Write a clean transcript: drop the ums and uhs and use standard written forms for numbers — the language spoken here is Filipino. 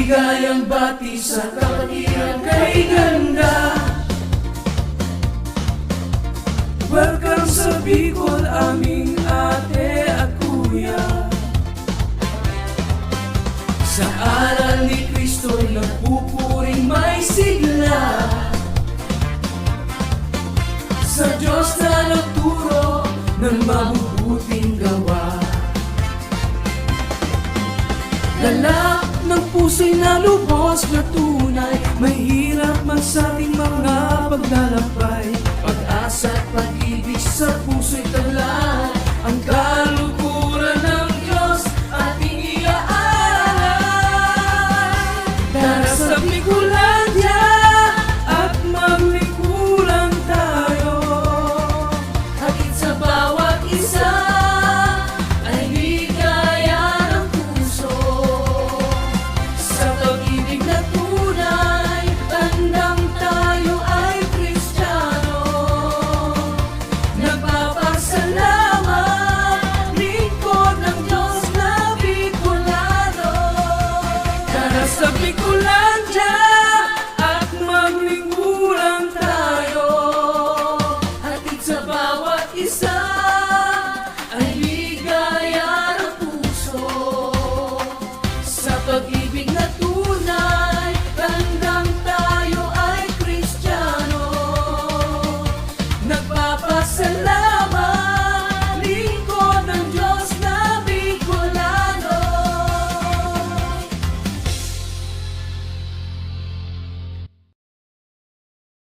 Maligayang bati sa kapatiran kay ganda. Welcome sa Bicol, aming ate at kuya. Sa aral ni Kristo'y nagpupuring may sigla. Sa Diyos na nagturo ng mabubuting gawa. Dala ng puso'y nalubos na tunay, mahirap man sa ating mga paglalakbay. Pag-asa at pag-ibig sa puso'y taglay, ang